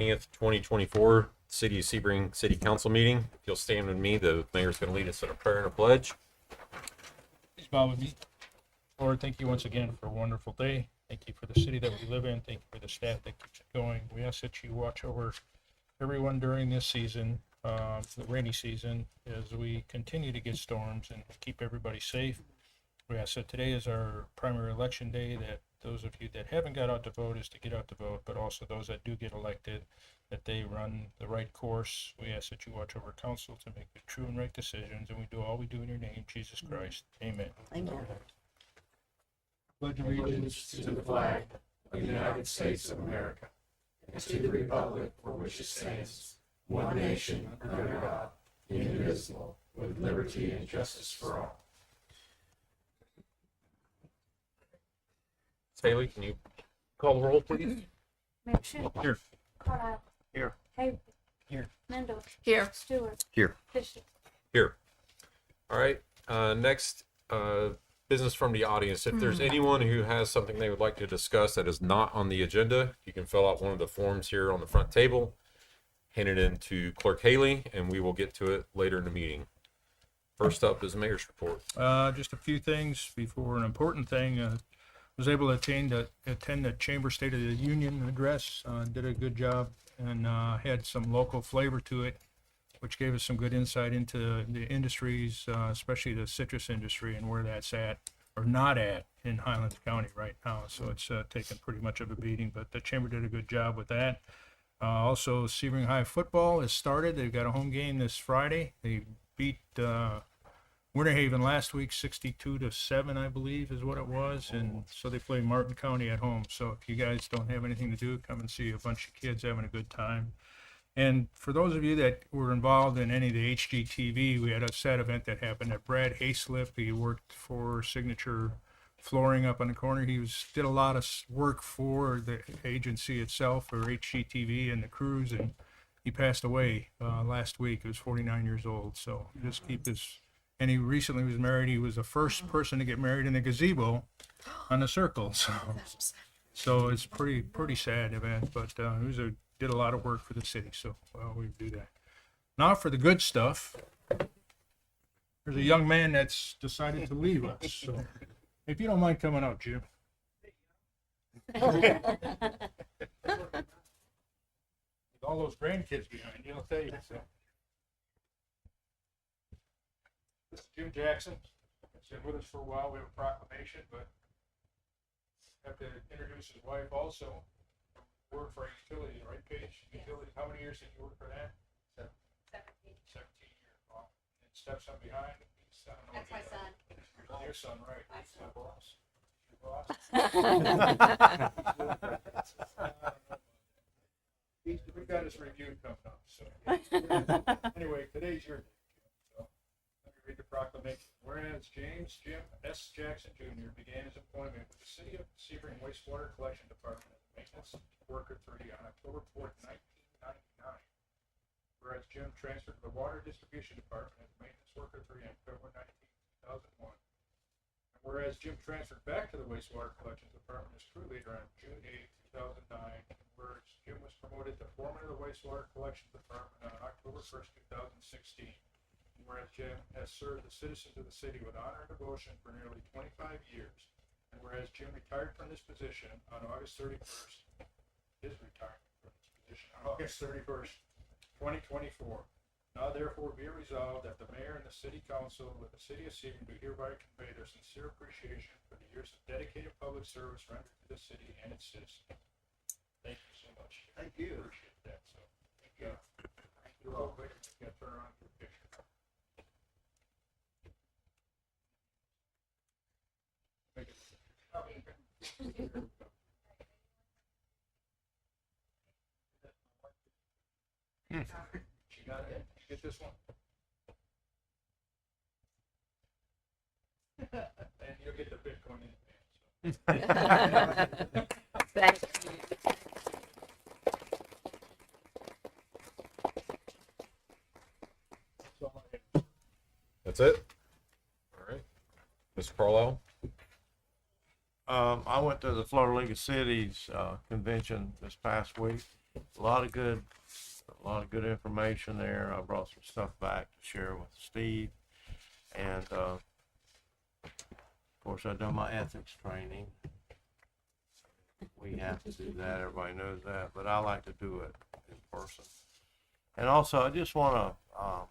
10th, 2024, City of Sebring City Council meeting. If you'll stand with me, the mayor's going to lead us in a prayer and a pledge. Please bow with me. Lord, thank you once again for a wonderful day. Thank you for the city that we live in. Thank you for the staff that keeps it going. We ask that you watch over everyone during this season, the rainy season, as we continue to get storms and keep everybody safe. We ask that today is our primary election day, that those of you that haven't got out to vote is to get out to vote, but also those that do get elected, that they run the right course. We ask that you watch over council to make the true and right decisions, and we do all we do in your name, Jesus Christ. Amen. Amen. Pledge Allegiance to the flag of the United States of America and to the republic for which it stands, one nation under God, indivisible, with liberty and justice for all. Haley, can you call the roll, please? Mayor Schiff. Here. Carlisle. Here. Hayward. Here. Mendel. Here. Stewart. Here. Fisher. Here. All right. Next, business from the audience. If there's anyone who has something they would like to discuss that is not on the agenda, you can fill out one of the forms here on the front table, hand it in to Clerk Haley, and we will get to it later in the meeting. First up is the mayor's report. Just a few things before an important thing. Was able to attend the Chamber State of the Union address. Did a good job and had some local flavor to it, which gave us some good insight into the industries, especially the citrus industry and where that's at or not at in Highlands County right now. So it's taken pretty much of a beating, but the Chamber did a good job with that. Also, Sebring High football has started. They've got a home game this Friday. They beat Winter Haven last week, 62-7, I believe is what it was. And so they play Martin County at home. So if you guys don't have anything to do, come and see a bunch of kids having a good time. And for those of you that were involved in any of the HGTV, we had a sad event that happened at Brad Hayslip. He worked for Signature Flooring up on the corner. He did a lot of work for the agency itself, or HGTV and the crews, and he passed away last week. He was 49 years old. So just keep this. And he recently was married. He was the first person to get married in the gazebo on the circle. So it's pretty sad event, but he did a lot of work for the city. So we do that. Now for the good stuff. There's a young man that's decided to leave us. So if you don't mind coming out, Jim. With all those grandkids behind you, I'll tell you. So. This is Jim Jackson. He's been with us for a while. We have a proclamation, but have to introduce his wife also. Work for our utility, right, Paige? Utility. How many years did you work for that? 17 years. Wow. And stepson behind. That's my son. Your son, right? My He's my son. boss. Your boss. We got his review coming up. So anyway, today's your day. So let me read the proclamation. Whereas Jim S. Jackson Jr. began his employment with the City of Sebring Wastewater Collection Department as maintenance worker 3 on October 4th, 1999. Whereas Jim transferred to the Water Distribution Department as maintenance worker 3 on February 19, 2001. And whereas Jim transferred back to the Wastewater Collection Department as crew leader on June 8, 2009. And whereas Jim was promoted to foreman of the Wastewater Collection Department on October 1st, 2016. And whereas Jim has served the citizens of the city with honor and devotion for nearly 25 years. And whereas Jim retired from this position on August 31st, his retirement from this position on August 31st, 2024. Now therefore be it resolved that the mayor and the city council with the city of Sebring do hereby convey their sincere appreciation for the years of dedicated public service rendered to the city and its citizens. Thank you so much. Thank you. Appreciate that. So you're all quick. You got to turn around and get a picture. She got it. You get this one. And you'll get the Bitcoin in advance. Thank you. So, so That's it? All right. Mr. Carlisle? I went to the Florida League of Cities convention this past week a lot of good information there. I brought some stuff back to share with Steve. And, of course, I've done my ethics training. We have to do that. Everybody knows that, but I like to do it in person. And also, I just want to,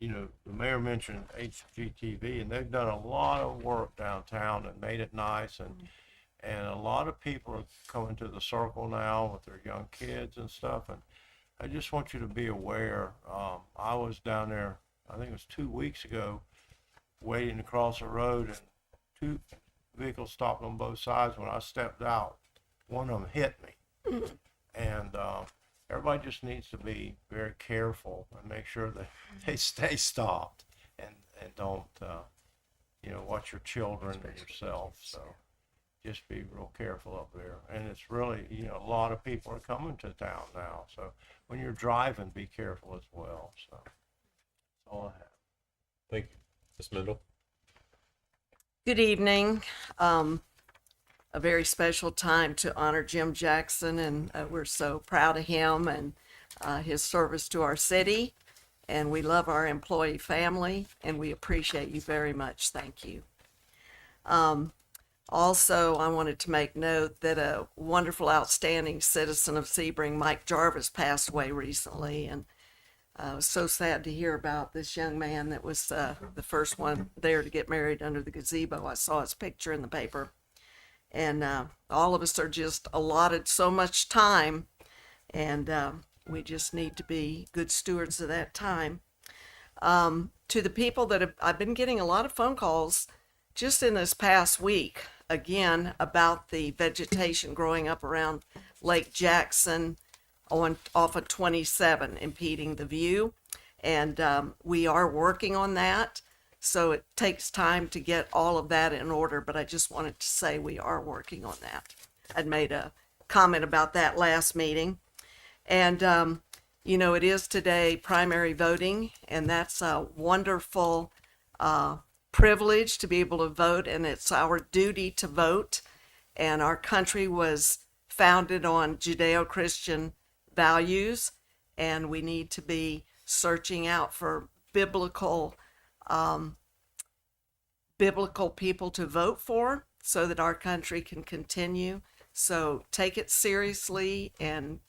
the mayor mentioned HGTV, and they've done a lot of work downtown and made it nice. And a lot of people are coming to the circle now with their young kids and stuff. And I just want you to be aware. I was down there, I think it was 2 weeks ago, waiting to cross the road, and two vehicles stopped on both sides. When I stepped out, one of them hit me. And everybody just needs to be very careful and make sure that they stay stopped and don't, watch your children and yourself. So just be real careful up there. And it's really, a lot of people are coming to town now. So when you're driving, be careful as well. So that's all I have. Thank you. Ms. Mendel? Good evening. A very special time to honor Jim Jackson, and we're so proud of him and his service to our city. And we love our employee family, and we appreciate you very much. Thank you. Also, I wanted to make note that a wonderful, outstanding citizen of Sebring, Mike Jarvis, passed away recently, and I was so sad to hear about this young man that was the first one there to get married under the gazebo. I saw his picture in the paper. And all of us are just allotted so much time, and we just need to be good stewards of that time. To the people that I've been getting a lot of phone calls just in this past week, again, about the vegetation growing up around Lake Jackson off of 27, impeding the view. And we are working on that. So it takes time to get all of that in order, but I just wanted to say we are working on that. I'd made a comment about that last meeting. And, it is today primary voting, and that's a wonderful privilege to be able to vote, and it's our duty to vote. And our country was founded on Judeo-Christian values, and we need to be searching out for biblical people to vote for so that our country can continue. So take it seriously and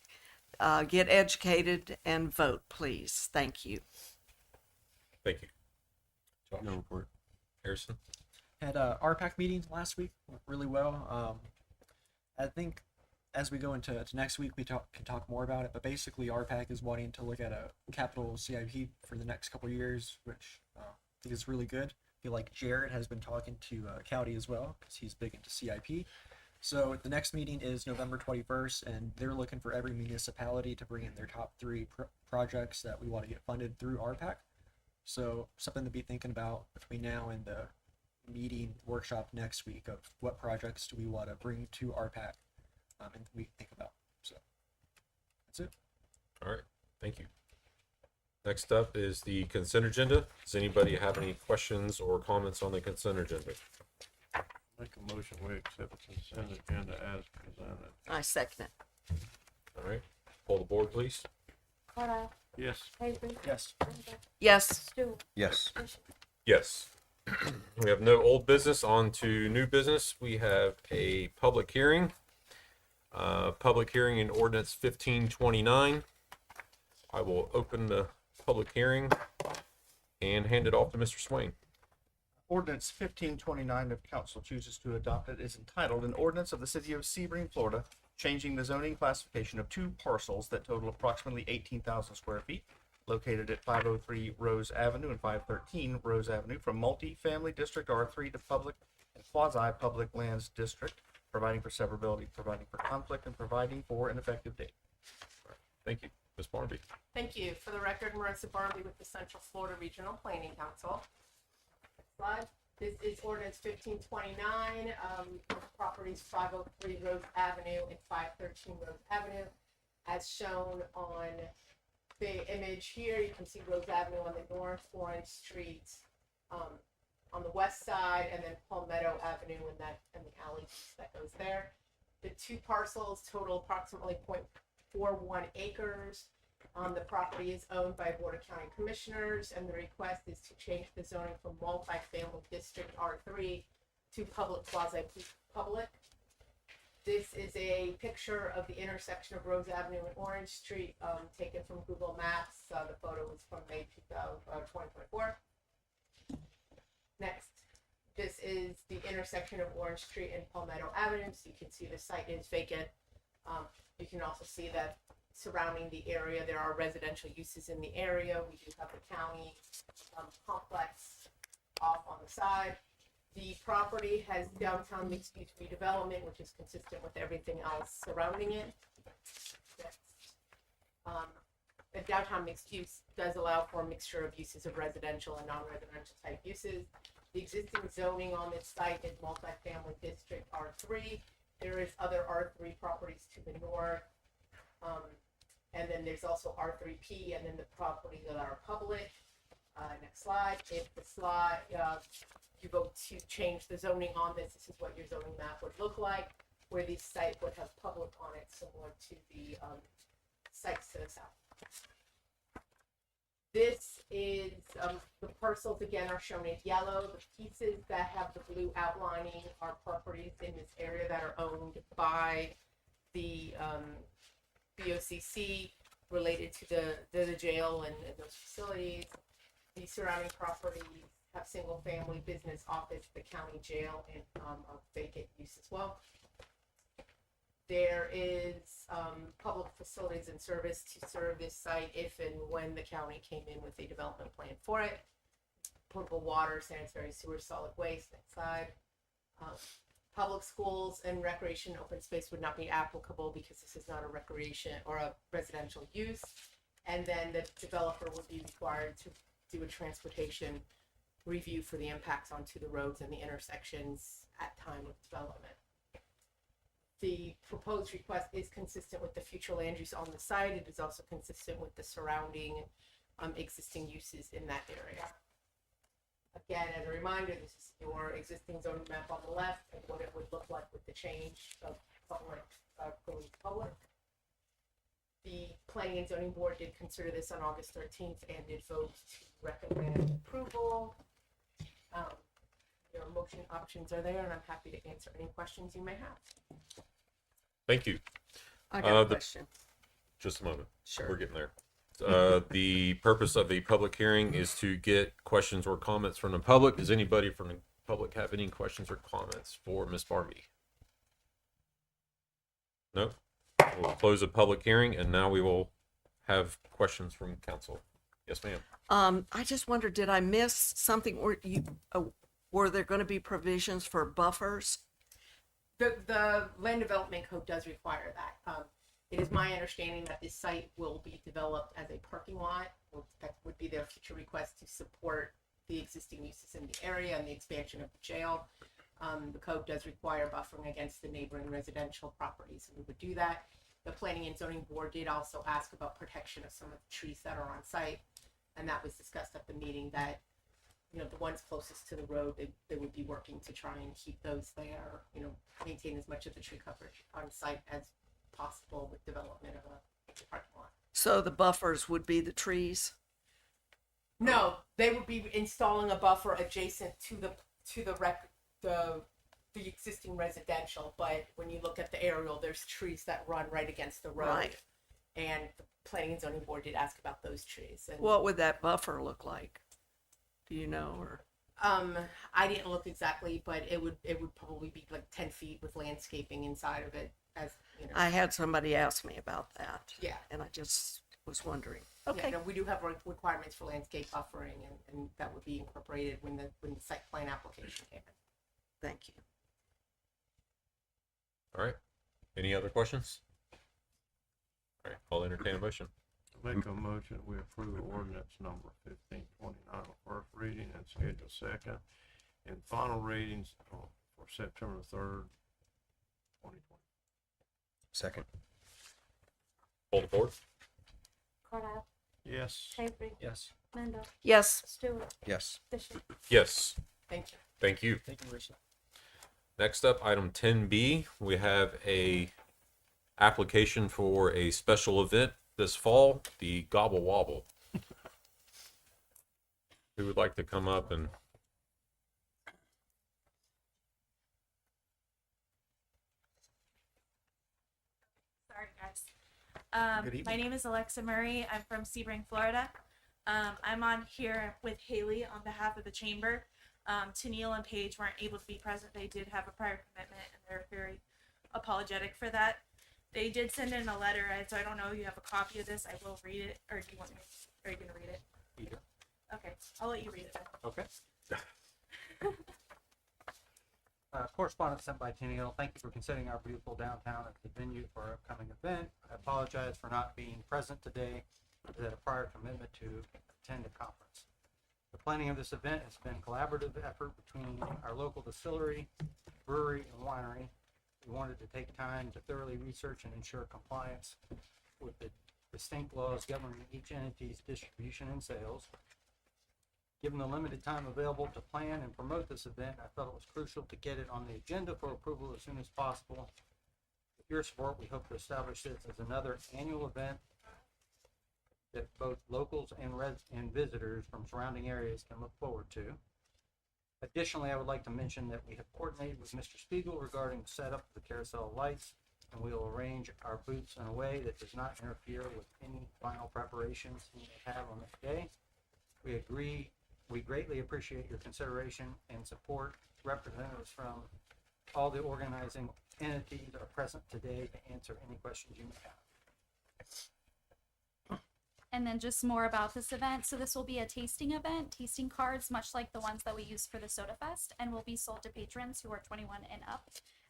get educated and vote, please. Thank you. Thank you. No report. Harrison? Had RPAC meeting last week, went really well. I think as we go into next week, we can talk more about it, but basically RPAC is wanting to look at a capital CIP for the next couple of years, which I think is really good. I feel like Jared has been talking to County as well, because he's big into CIP. So the next meeting is November 21st, and they're looking for every municipality to bring in their top 3 projects that we want to get funded through RPAC. So something to be thinking about between now and the meeting workshop next week of what projects do we want to bring to RPAC, and we think about. So that's it. All right. Thank you. Next up is the consent agenda. Does anybody have any questions or comments on the consent agenda? Make a motion, we accept the consent agenda as presented. I second it. All right. Pull the board, please. Carlisle. Yes. Avery. Yes. Brenda. Yes. Stewart. Yes. Bishop. Yes. We have no old business. On to new business. We have a public hearing. Public hearing in ordinance 1529. I will open the public hearing and hand it off to Mr. Swain. Ordinance 1529, if council chooses to adopt it, is entitled An Ordinance of the City of Sebring, Florida, changing the zoning classification of 2 parcels that total approximately 18,000 square feet, located at 503 Rose Avenue and 513 Rose Avenue, from multi-family district R3 to public and quasi-public lands district, providing for severability, providing for conflict, and providing for an effective date. Thank you. Ms. Barnaby. Thank you. For the record, Marissa Barnaby with the Central Florida Regional Planning Council. Slide. This is ordinance 1529, properties 503 Rose Avenue and 513 Rose Avenue. As shown on the image here, you can see Rose Avenue on the north, Orange Street on the west side, and then Palmetto Avenue and the alley that goes there. The 2 parcels total approximately .41 acres. The property is owned by Board of County Commissioners, and the request is to change the zoning from multifamily district R3 to public quasi-public. This is a picture of the intersection of Rose Avenue and Orange Street, taken from Google Maps. The photo was from May 2024. Next, this is the intersection of Orange Street and Palmetto Avenue. So you can see the site is vacant. You can also see that surrounding the area, there are residential uses in the area. We do have the county complex off on the side. The property has downtown mixed-use redevelopment, which is consistent with everything else surrounding it. The downtown mixed use does allow for a mixture of uses of residential and non-residential type uses. The existing zoning on this site is multifamily district R3. There is other R3 properties to the north. And then there's also R3P, and then the properties that are public. Next slide. If the slide, you vote to change the zoning on this, this is what your zoning map would look like, where the site would have public on it, similar to the sites to the south. This is, the parcels again are shown in yellow. The pieces that have the blue outlining are properties in this area that are owned by the BOCC related to the jail and those facilities. The surrounding properties have single family business office, the county jail, and a vacant use as well. There is public facilities and service to serve this site if and when the county came in with a development plan for it. Potable water, sanitary sewer, solid waste. Next slide. Public schools and recreation open space would not be applicable because this is not a recreation or a residential use. And then the developer would be required to do a transportation review for the impacts onto the roads and the intersections at time of development. The proposed request is consistent with the future land use on the site. It is also consistent with the surrounding existing uses in that area. Again, as a reminder, this is your existing zoning map on the left and what it would look like with the change of public going to public. The Planning and Zoning Board did consider this on August 13th and did vote to recommend approval. Your motion options are there, and I'm happy to answer any questions you may have. Thank you. I got a the- question. Just a moment. Sure. We're getting there. The purpose of the public hearing is to get questions or comments from the public. Does anybody from the public have any questions or comments for Ms. Barbie? No? We'll close the public hearing, and now we will have questions from council. Yes, ma'am. I just wondered, did I miss something, or were there going to be provisions for buffers? The land development code does require that. It is my understanding that this site will be developed as a parking lot. That would be their future request to support the existing uses in the area and the expansion of the jail. The code does require buffering against the neighboring residential properties, and we would do that. The Planning and Zoning Board did also ask about protection of some of the trees that are on site, and that was discussed at the meeting that, you know, the ones closest to the road, they would be working to try and keep those there, you know, maintain as much of the tree coverage on site as possible with development of a parking lot. So the buffers would be the trees? No, they would be installing a buffer adjacent to the existing residential, but when you look at the aerial, there's trees that run right against the road. Right. And the Planning and Zoning Board did ask about those trees. And What would that buffer look like? Do you know, or? I didn't look exactly, but it would probably be like 10 feet with landscaping inside of it, as you know. I had somebody ask me about that. Yeah. And I just was wondering. Yeah, Okay, no, we do have requirements for landscape buffering, and that would be incorporated when the site plan application came in. thank you. All right. Any other questions? All right. I'll entertain a motion. Make a motion, we approve ordinance number 1529 on first reading and schedule second and final readings for September 3rd, 2020. Second. Hold the board. Carlisle, Yes. Avery, Yes. Mendel, Yes, Stewart, Yes. Bishop. Yes. Thank you. Thank you. Thank you, Rachel. Next up, item 10B, we have a application for a special event this fall, the Gobble Wobble. Who would like to come up and Sorry, guys. Good evening. My name is Alexa Murray. I'm from Sebring, Florida. I'm on here with Haley on behalf of the chamber. Tennille and Paige weren't able to be present. They did have a prior commitment, and they're very apologetic for that. They did send in a letter, so I don't know if you have a copy of this. I will read it, or do you want me? Are you gonna read it? Either. Okay, I'll let you read it then. Okay. Correspondence sent by Tennille. Thank you for considering our beautiful downtown as the venue for our upcoming event. I apologize for not being present today. I had a prior commitment to attend a conference. The planning of this event has been a collaborative effort between our local distillery, brewery, and winery. We wanted to take time to thoroughly research and ensure compliance with the distinct laws governing each entity's distribution and sales. Given the limited time available to plan and promote this event, I felt it was crucial to get it on the agenda for approval as soon as possible. With your support, we hope to establish this as another annual event that both locals and visitors from surrounding areas can look forward to. Additionally, I would like to mention that we have coordinated with Mr. Spiegel regarding the setup of the carousel lights, and we will arrange our booths in a way that does not interfere with any final preparations we may have on this day. We greatly appreciate your consideration and support. Representatives from all the organizing entities are present today to answer any questions you may have. And then just more about this event. So this will be a tasting event, tasting cards, much like the ones that we use for the Soda Fest, and will be sold to patrons who are 21 and up.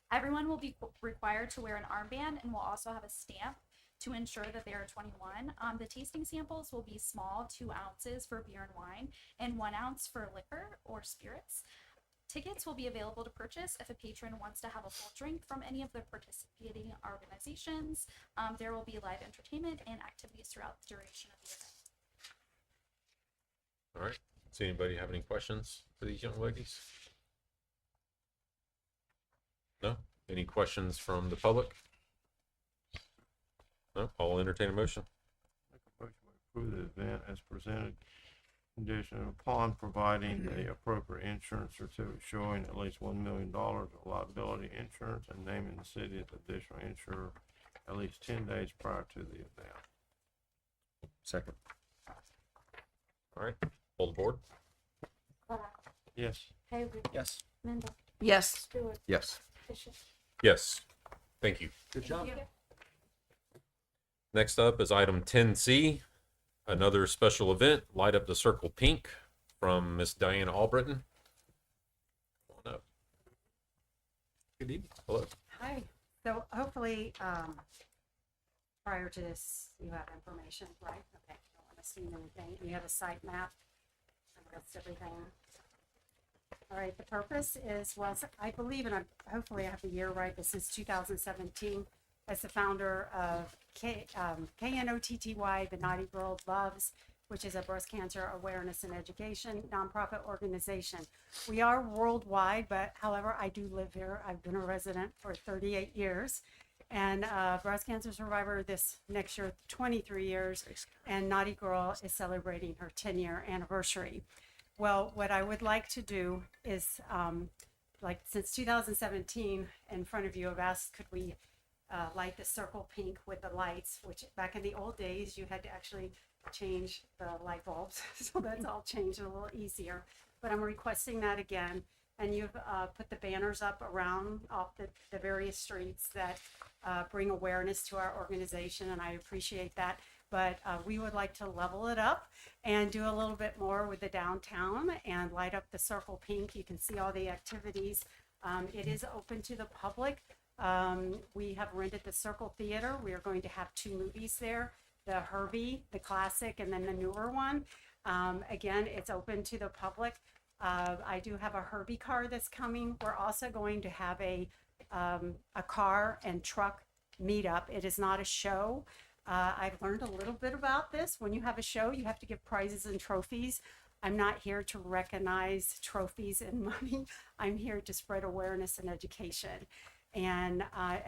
Everyone will be required to wear an armband and will also have a stamp to ensure that they are 21. The tasting samples will be small, 2 ounces for beer and wine, and 1 ounce for liquor or spirits. Tickets will be available to purchase if a patron wants to have a full drink from any of the participating organizations. There will be live entertainment and activities throughout the duration of the event. all right? Does anybody have any questions for these young ladies? No? Any questions from the public? No? I'll entertain a motion. Make a motion to approve the event as presented, conditioned upon providing the appropriate insurance certificate showing at least $1 million of liability insurance and naming the city as additional insurer at least 10 days prior to the event. Second. All right, hold the board. Cora, Yes. Haley, Yes. Linda, Yes. Stewart, Yes. Bishop. Yes, thank you. Good job. Thank you. Next up is item 10C, another special event, Light Up the Circle Pink from Miss Diana Albritton. Come on up. Good evening. Hello. Hi. So hopefully, prior to this, you have information, right? Okay, don't want to assume anything. You have a site map, and that's everything. All right, the purpose is, well, I believe, and hopefully I have the year right, this is 2017. As the founder of KNOTTY, the Naughty Girl Loves, which is a breast cancer awareness and education nonprofit organization. We are worldwide, but however, I do live here. I've been a resident for 38 years and breast cancer survivor this next year, 23 years, and Naughty Girl is celebrating her 10-year anniversary. Well, what I would like to do is, like since 2017, in front of you, I've asked, could we light the circle pink with the lights, which back in the old days, you had to actually change the light bulbs. So that's all changed a little easier. But I'm requesting that again. And you've put the banners up around off the various streets that bring awareness to our organization, and I appreciate that. But we would like to level it up and do a little bit more with the downtown and light up the circle pink. You can see all the activities. It is open to the public. We have rented the Circle Theater. We are going to have 2 movies there, the Herbie, the classic, and then the newer one. Again, it's open to the public. I do have a Herbie car that's coming. We're also going to have a car and truck meetup. It is not a show. I've learned a little bit about this. When you have a show, you have to give prizes and trophies. I'm not here to recognize trophies and money. I'm here to spread awareness and education. and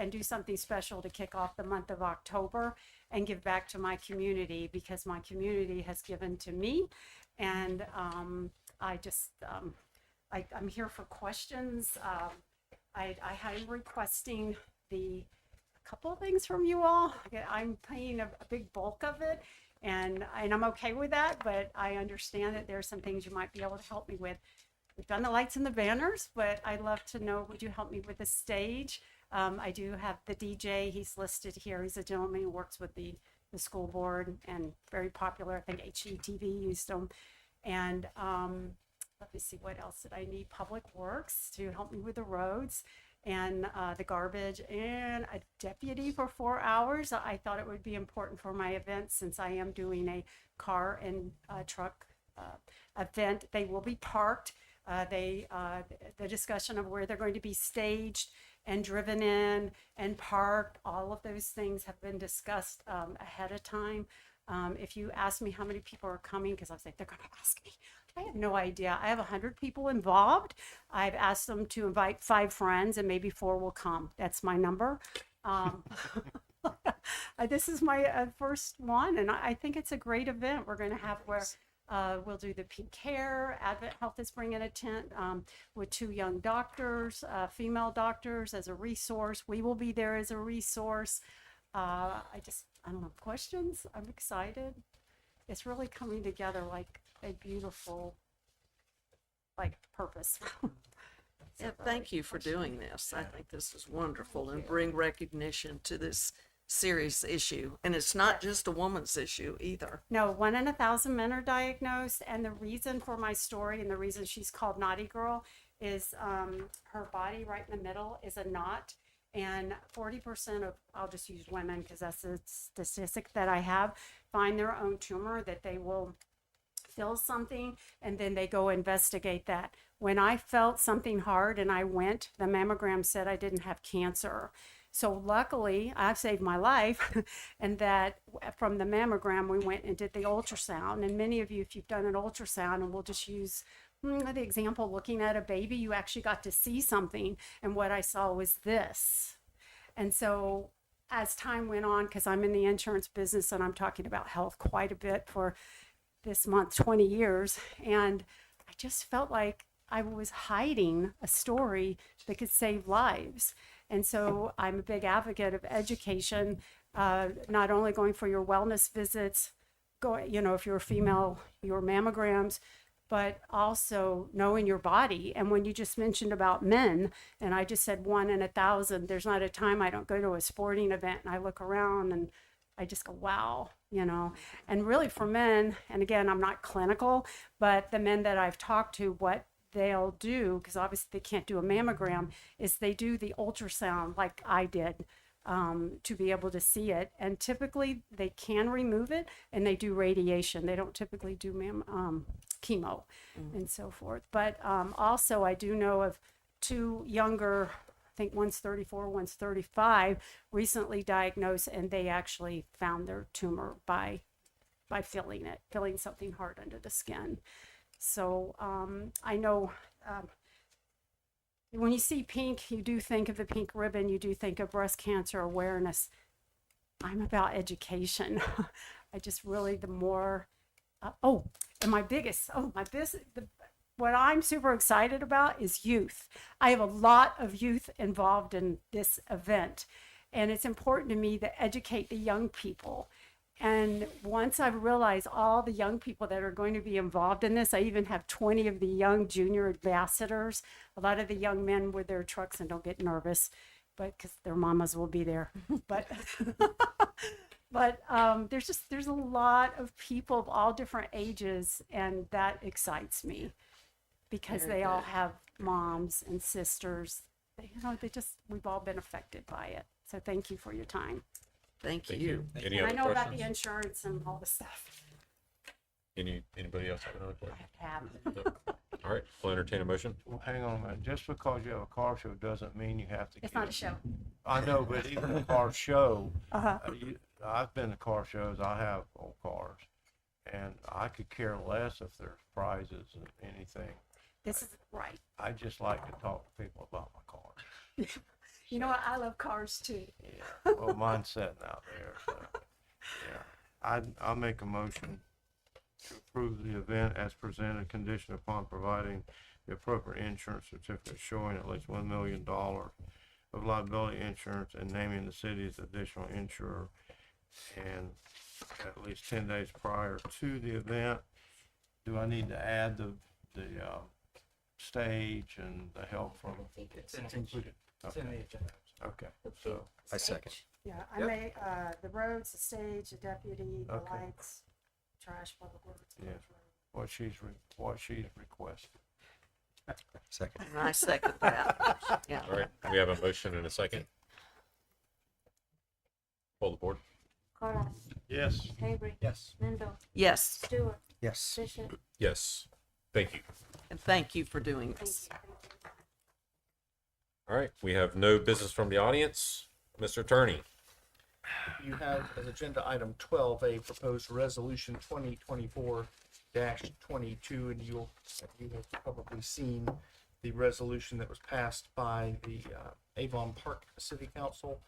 do something special to kick off the month of October and give back to my community because my community has given to me. And I just, I'm here for questions. I am requesting a couple of things from you all. I'm paying a big bulk of it, and I'm okay with that, but I understand that there are some things you might be able to help me with. We've done the lights and the banners, but I'd love to know, would you help me with the stage? I do have the DJ, he's listed here. He's a gentleman who works with the school board and very popular. I think HGTV used him. And let me see, what else did I need? Public Works to help me with the roads and the garbage, and a deputy for 4 hours. I thought it would be important for my event since I am doing a car and truck event. They will be parked. The discussion of where they're going to be staged and driven in and parked, all of those things have been discussed ahead of time. If you ask me how many people are coming, because I was like, they're going to ask me. I have no idea. I have 100 people involved. I've asked them to invite 5 friends and maybe 4 will come. That's my number. This is my first one, and I think it's a great event. We're going to have where we'll do the pink hair. Advent Health is bringing a tent with 2 young doctors, female doctors as a resource. We will be there as a resource. I don't know, questions? I'm excited. It's really coming together like a beautiful, purpose. Yeah, thank you for doing this. I think this is wonderful and bring recognition to this serious issue. And it's not just a woman's issue either. No, 1 in 1,000 men are diagnosed, and the reason for my story and the reason she's called Naughty Girl is her body right in the middle is a knot, and 40% of, I'll just use women because that's the statistic that I have, find their own tumor that they will feel something and then they go investigate that. When I felt something hard and I went, the mammogram said I didn't have cancer. So luckily, I've saved my life, and that from the mammogram, we went and did the ultrasound. And many of you, if you've done an ultrasound, and we'll just use the example, looking at a baby, you actually got to see something. And what I saw was this. And so as time went on, because I'm in the insurance business and I'm talking about health quite a bit for this month, 20 years, and I just felt like I was hiding a story that could save lives. And so I'm a big advocate of education, not only going for your wellness visits, if you're a female, your mammograms, but also knowing your body. And when you just mentioned about men, and I just said 1 in 1,000, there's not a time I don't go to a sporting event and I look around and I just go, wow, And really for men, and again, I'm not clinical, but the men that I've talked to, what they'll do, because obviously they can't do a mammogram, is they do the ultrasound like I did to be able to see it. And typically they can remove it, and they do radiation. They don't typically do chemo and so forth. But also I do know of 2 younger, I think one's 34, one's 35, recently diagnosed, and they actually found their tumor by feeling something hard under the skin. So I know when you see pink, you do think of the pink ribbon, you do think of breast cancer awareness. I'm about education. I just really, the more, what I'm super excited about is youth. I have a lot of youth involved in this event, and it's important to me to educate the young people. And once I've realized all the young people that are going to be involved in this, I even have 20 of the young junior ambassadors, a lot of the young men with their trucks, and don't get nervous, but because their mamas will be there. But there's a lot of people of all different ages, and that excites me because Very they all good. have moms and sisters. We've all been affected by it. So thank you for your time. Thank Thank you. you. Any And I other know about questions? the insurance and all the stuff. Anybody else have another question? I have. All right, we'll entertain a motion. Well, hang on a minute. Just because you have a car show doesn't mean you have to. It's not a show. I know, but even a car show, Uh-huh. I've been to car shows. I have old cars, and I could care less if there's prizes and anything. This is right. I just like to talk to people about my cars. You know what? I love cars too. Yeah, well, mine's sitting out there, so, yeah. I'll make a motion to approve the event as presented, conditioned upon providing the appropriate insurance certificate showing at least $1 million of liability insurance and naming the city as additional insurer, and at least 10 days prior to the event. Do I need to add the stage and the help from? It's included. It's in the agenda. Okay, so, I second. Yeah, I Yep. may, the roads, the stage, the deputy, the Okay. lights, trash, public works. Yeah. what she's requested. Second. And I second that. Yeah. All right, we have a motion and a second. Pull the board. Carla, Yes. Avery, Yes. Mendel, Yes, Stewart, Yes. Bishop. Yes. Thank you. and thank you for doing Thank this. you. All right, we have no business from the audience. Mr. Attorney. You have as agenda item 12, a proposed resolution 2024-22, and you have probably seen the resolution that was passed by the Avon Park City Council,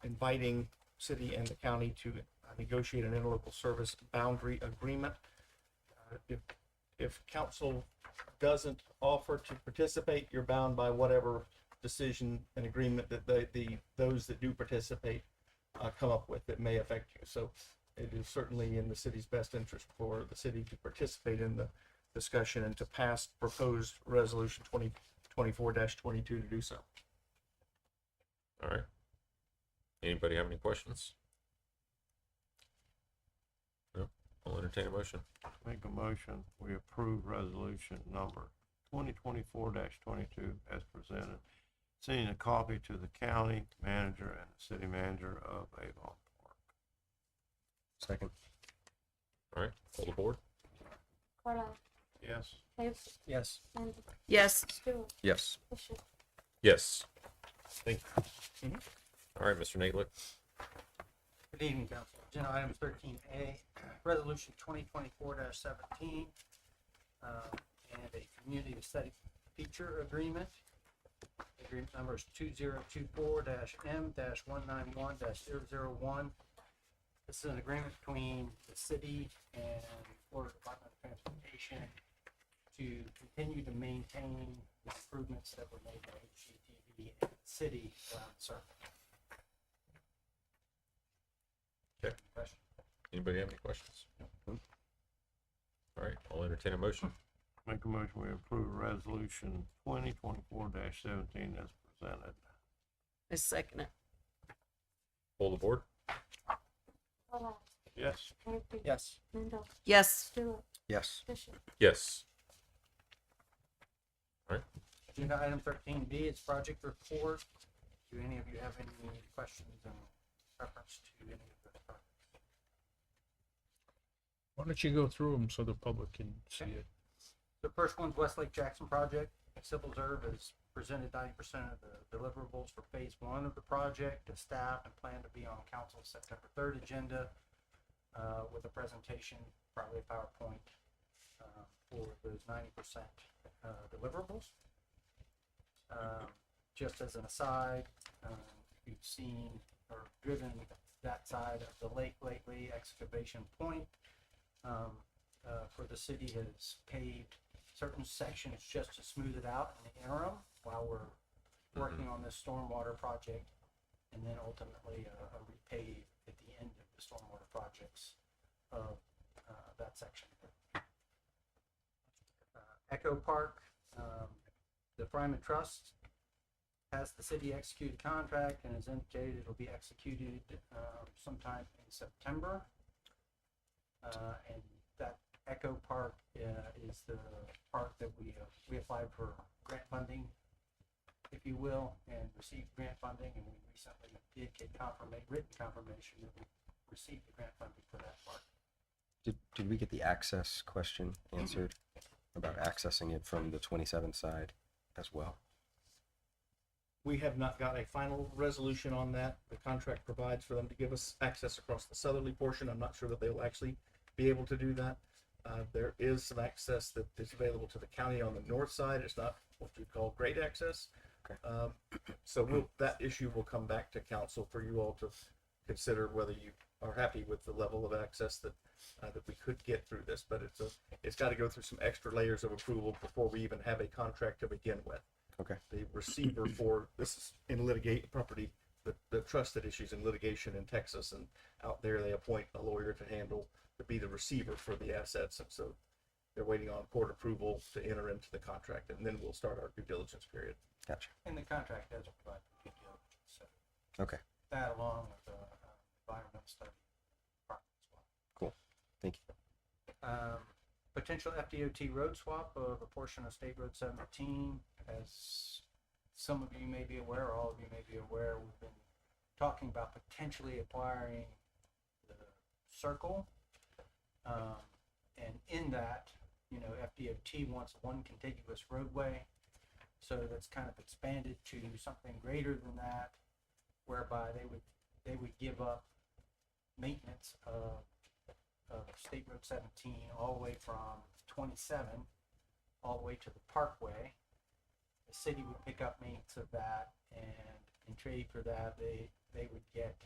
inviting city and the county to negotiate an interlocal service boundary agreement. If council doesn't offer to participate, you're bound by whatever decision and agreement that those that do participate come up with that may affect you. So it is certainly in the city's best interest for the city to participate in the discussion and to pass proposed resolution 2024-22 to do so. All right. Anybody have any questions? No. I'll entertain a motion. Make a motion, we approve resolution number 2024-22 as presented, sending a copy to the county manager and the city manager of Avon Park. Second. All right, pull the board. Carla, Yes. Avery, Yes. Mendel, Yes, Stewart, Yes. Bishop. Yes. Thank you. All right, Mr. Natelick. Good evening, council. Agenda item 13A, resolution 2024-17, and a community study feature agreement. Agreement number is 2024-M-191-001. This is an agreement between the city and Florida Department of Transportation to continue to maintain the improvements that were made by HGTV and the city around the circle. Okay. Question? Anybody have any questions? All right, I'll entertain a motion. Make a motion, we approve resolution 2024-17 as presented. I second it. Pull the board. Carla, Yes. Avery, Yes. Mendel, Yes, Stewart, Yes. Bishop. Yes. Agenda item 13B is project report. Do any of you have any questions in reference to any of the projects? Why don't you go through them so the public can see it? The first one's Westlake Jackson project. Civil Reserve has presented 90% of the deliverables for phase 1 of the project to staff and plan to be on council's September 3rd agenda with a presentation, probably a PowerPoint for those 90% deliverables. Just as an aside, if you've seen or driven that side of the lake lately, Excavation Point for the city has paved certain sections just to smooth it out in the interim while we're working on this stormwater project, and then ultimately a repave at the end of the stormwater projects of that section. Echo Park, the Fryman Trust has the city execute a contract and has indicated it'll be executed sometime in September. And that Echo Park is the park that we applied for grant funding, if you will, and received grant funding, and we recently did get written confirmation that we received the grant funding for that park. Did we get the access question answered about accessing it from the 27 side as well? We have not got a final resolution on that. The contract provides for them to give us access across the southerly portion. I'm not sure that they will actually be able to do that. There is some access that is available to the county on the north side. It's not what you call great access, So that issue will come back to council for you all to consider whether you are happy with the level of access that we could get through this. But it's got to go through some extra layers of approval before we even have a contract to begin with. Okay. The receiver for this is in litigate property, the trusted issues in litigation in Texas, and out there they appoint a lawyer to be the receiver for the assets, and so they're waiting on court approval to enter into the contract, and then we'll start our due diligence period. Gotcha. And the contract does provide due diligence, so Okay. that along with the environmental study part as well. Cool. Thank you. Potential FDOT road swap of a portion of State Road 17. As some of you may be aware, all of you may be aware, we've been talking about potentially acquiring the circle. And in that, FDOT wants one contiguous roadway. So that's kind of expanded to something greater than that, whereby they would give up maintenance of State Road 17 all the way from 27 all the way to the Parkway. The city would pick up maintenance of that, and in trade for that, they would get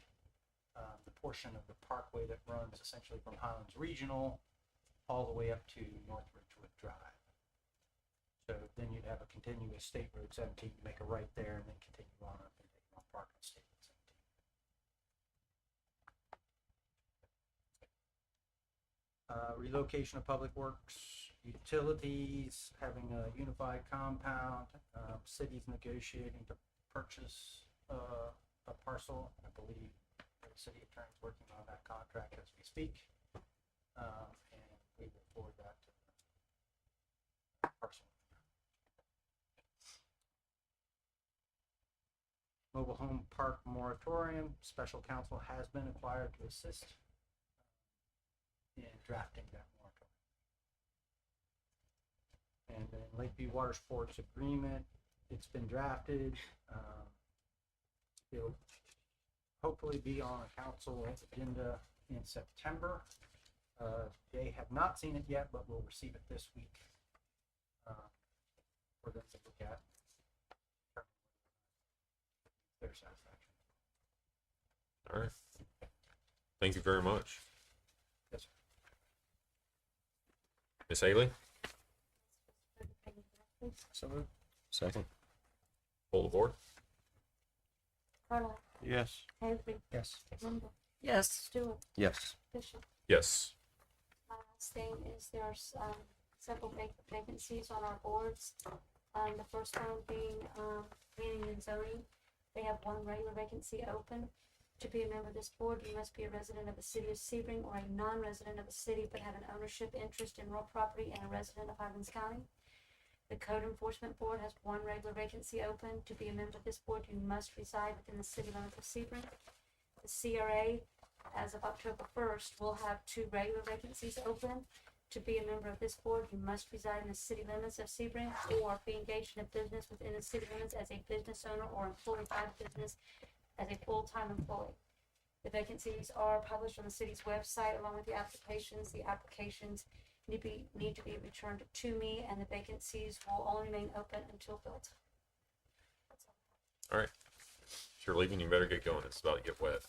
the portion of the Parkway that runs essentially from Highlands Regional all the way up to North Ridgewood Drive. So then you'd have a continuous State Road 17, make a right there, and then continue on up and take on Park on State Road 17. Relocation of public works, utilities, having a unified compound, cities negotiating to purchase a parcel. I believe the city attorney's working on that contract as we speak. And we will forward that to the parcel. Mobile home park moratorium, special counsel has been acquired to assist in drafting that moratorium. And then Lakeview Water Sports Agreement, it's been drafted. It'll hopefully be on a council agenda in September. They have not seen it yet, but we'll receive it this week for them to look at their satisfaction. All right. Thank you very much. Yes, sir. Miss Haley, So moved. Second. pull the board. Carla, Yes. Avery, Yes. Linda, Yes. Stewart, Yes. Bishop. Yes. My last thing is there's several vacancies on our boards. The first one being planning and zoning. They have one regular vacancy open. To be a member of this board, you must be a resident of the city of Sebring or a non-resident of the city but have an ownership interest in real property and a resident of Highlands County. The Code Enforcement Board has one regular vacancy open. To be a member of this board, you must reside within the city limits of Sebring. The CRA, as of October 1st, will have two regular vacancies open. To be a member of this board, you must reside in the city limits of Sebring or be engaged in a business within the city limits as a business owner or employed by the business as a full-time employee. The vacancies are published on the city's website along with the applications. The applications need to be returned to me, and the vacancies will only remain open until filled. All right. If you're leaving, you better get going. It's about to get wet.